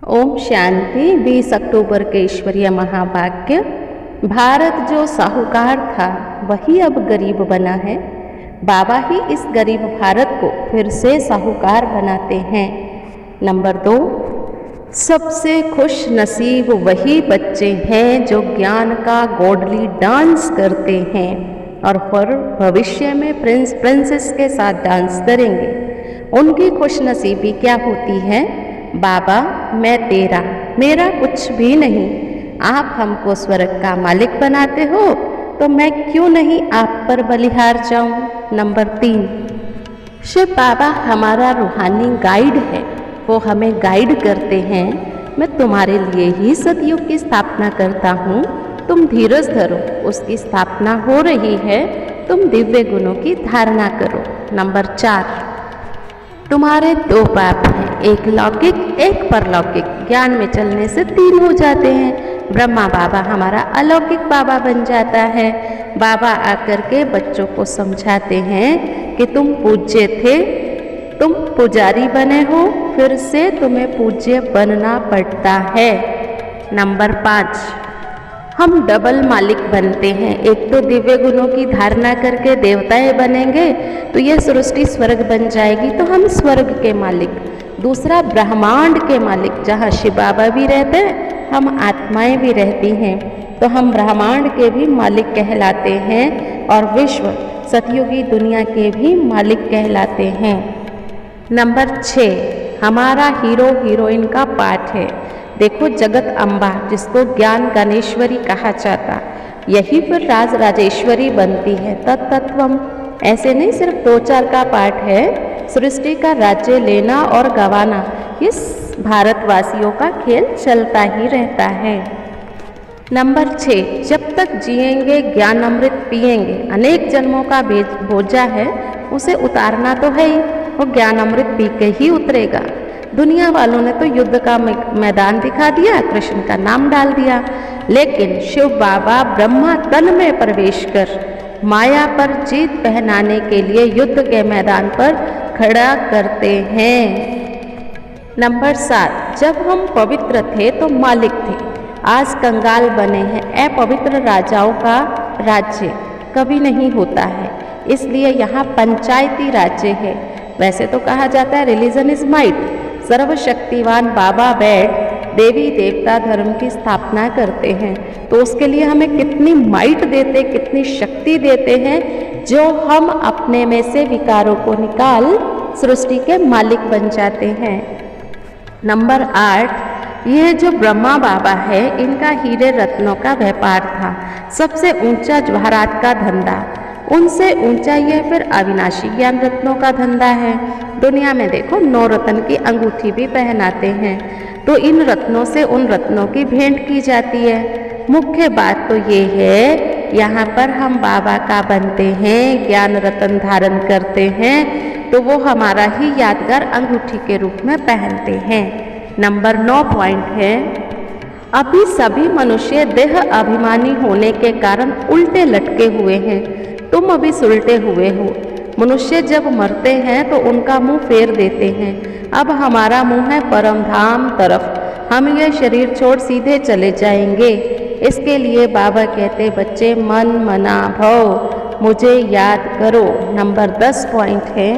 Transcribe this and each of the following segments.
ओम शांति। 20 अक्टूबर के ईश्वरीय महावाक्य। भारत जो साहूकार था वही अब गरीब बना है। बाबा ही इस गरीब भारत को फिर से साहूकार बनाते हैं। नंबर 2, सबसे खुश नसीब वही बच्चे हैं जो ज्ञान का गॉडली डांस करते हैं और फिर भविष्य में प्रिंस प्रिंसेस के साथ डांस करेंगे। उनकी खुश नसीबी क्या होती है? बाबा मैं तेरा, मेरा कुछ भी नहीं। आप हमको स्वर्ग का मालिक बनाते हो तो मैं क्यों नहीं आप पर बलिहार जाऊं। नंबर 3, शिव बाबा हमारा रूहानी गाइड है, वो हमें गाइड करते हैं। मैं तुम्हारे लिए ही सतयुग की स्थापना करता हूँ, तुम धीरज धरो, उसकी स्थापना हो रही है, तुम दिव्य गुणों की धारणा करो। नंबर 4, तुम्हारे 2 बाप हैं, एक लौकिक एक परलौकिक। ज्ञान में चलने से 3 हो जाते हैं। ब्रह्मा बाबा हमारा अलौकिक बाबा बन जाता है। बाबा आकर के बच्चों को समझाते हैं कि तुम पूज्य थे, तुम पुजारी बने हो, फिर से तुम्हें पूज्य बनना पड़ता है। नंबर 5, हम डबल मालिक बनते हैं। एक तो दिव्य गुणों की धारणा करके देवताएं बनेंगे तो यह सृष्टि स्वर्ग बन जाएगी, तो हम स्वर्ग के मालिक। दूसरा ब्रह्मांड के मालिक, जहाँ शिव बाबा भी रहते हैं, हम आत्माएं भी रहती हैं, तो हम ब्रह्मांड के भी मालिक कहलाते हैं और विश्व सतयुगी दुनिया के भी मालिक कहलाते हैं। नंबर 6, हमारा हीरो हीरोइन का पाठ है। देखो जगत अम्बा, जिसको ज्ञान गणेश्वरी कहा जाता, यही फिर राज राजेश्वरी बनती है। तत्तत्वम, ऐसे नहीं सिर्फ 2-4 का पाठ है। सृष्टि का राज्य लेना और गंवाना, इस भारतवासियों का खेल चलता ही रहता है। नंबर 6, जब तक जिएंगे ज्ञान अमृत पिएंगे। अनेक जन्मों का बोझा है, उसे उतारना तो है ही, वो ज्ञान अमृत पी के ही उतरेगा। दुनिया वालों ने तो युद्ध का मैदान दिखा दिया, कृष्ण का नाम डाल दिया, लेकिन शिव बाबा ब्रह्मा तन में प्रवेश कर माया पर जीत पहनाने के लिए युद्ध के मैदान पर खड़ा करते हैं। नंबर 7, जब हम पवित्र थे तो मालिक थे, आज कंगाल बने हैं। अपवित्र राजाओं का राज्य कभी नहीं होता है, इसलिए यहाँ पंचायती राज्य है। वैसे तो कहा जाता है रिलीजन इज माइट, सर्वशक्तिवान बाबा बैठ देवी देवता धर्म की स्थापना करते हैं, तो उसके लिए हमें कितनी माइट देते, कितनी शक्ति देते हैं, जो हम अपने में से विकारों को निकाल सृष्टि के मालिक बन जाते हैं। नंबर 8, यह जो ब्रह्मा बाबा है, इनका हीरे रत्नों का व्यापार था, सबसे ऊंचा जवाहरात का धंधा। उनसे ऊंचा यह फिर अविनाशी ज्ञान रत्नों का धंधा है। दुनिया में देखो 9 रत्न की अंगूठी भी पहनाते हैं, तो इन रत्नों से उन रत्नों की भेंट की जाती है। मुख्य बात तो ये है, यहाँ पर हम बाबा का बनते हैं, ज्ञान रत्न धारण करते हैं, तो वो हमारा ही यादगार अंगूठी के रूप में पहनते हैं। नंबर 9 पॉइंट है, अभी सभी मनुष्य देह अभिमानी होने के कारण उल्टे लटके हुए हैं, तुम अभी सुलटे हुए हो। मनुष्य जब मरते हैं तो उनका मुंह फेर देते हैं। अब हमारा मुंह है परम धाम तरफ, हम ये शरीर छोड़ सीधे चले जाएंगे। इसके लिए बाबा कहते, बच्चे मन मना भव मुझे याद करो। नंबर 10 पॉइंट है,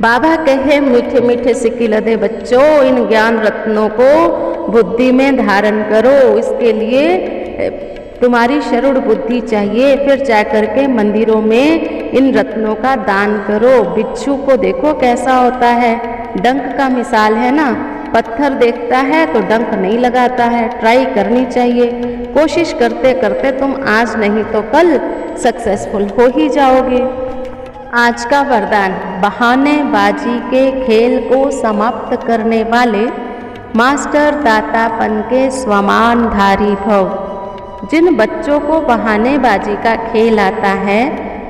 बाबा कहे मीठे मीठे सिक्के लदे बच्चों, इन ज्ञान रत्नों को बुद्धि में धारण करो। इसके लिए तुम्हारी शरुड़ बुद्धि चाहिए, फिर जाकर के मंदिरों में इन रत्नों का दान करो। बिच्छू को देखो कैसा होता है, डंक का मिसाल है ना, पत्थर देखता है तो डंक नहीं लगाता है। ट्राई करनी चाहिए, कोशिश करते करते तुम आज नहीं तो कल सक्सेसफुल हो ही जाओगे। आज का वरदान, बहानेबाजी के खेल को समाप्त करने वाले मास्टर दातापन के स्वमानधारी भव। जिन बच्चों को बहानेबाजी का खेल आता है,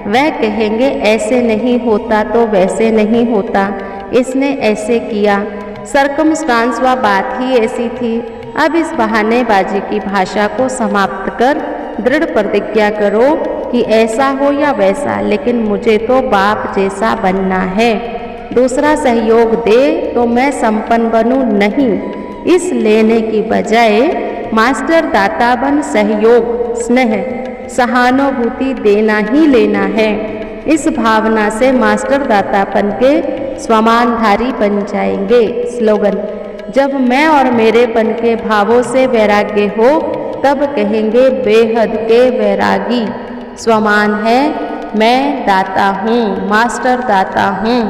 वह कहेंगे ऐसे नहीं होता तो वैसे नहीं होता, इसने ऐसे किया, सर्कमस्टांस व बात ही ऐसी थी। अब इस बहानेबाजी की भाषा को समाप्त कर दृढ़ प्रतिज्ञा करो कि ऐसा हो या वैसा, लेकिन मुझे तो बाप जैसा बनना है। दूसरा सहयोग दे तो मैं संपन्न बनूं नहीं, इस लेने की बजाय मास्टर दाता बन सहयोग, स्नेह, सहानुभूति देना ही लेना है। इस भावना से मास्टर दातापन के स्वमानधारी बन जाएंगे। स्लोगन: जब मैं और मेरेपन के भावों से वैराग्य हो तब कहेंगे बेहद के वैरागी। स्वमान है, मैं दाता हूँ, मास्टर दाता हूँ।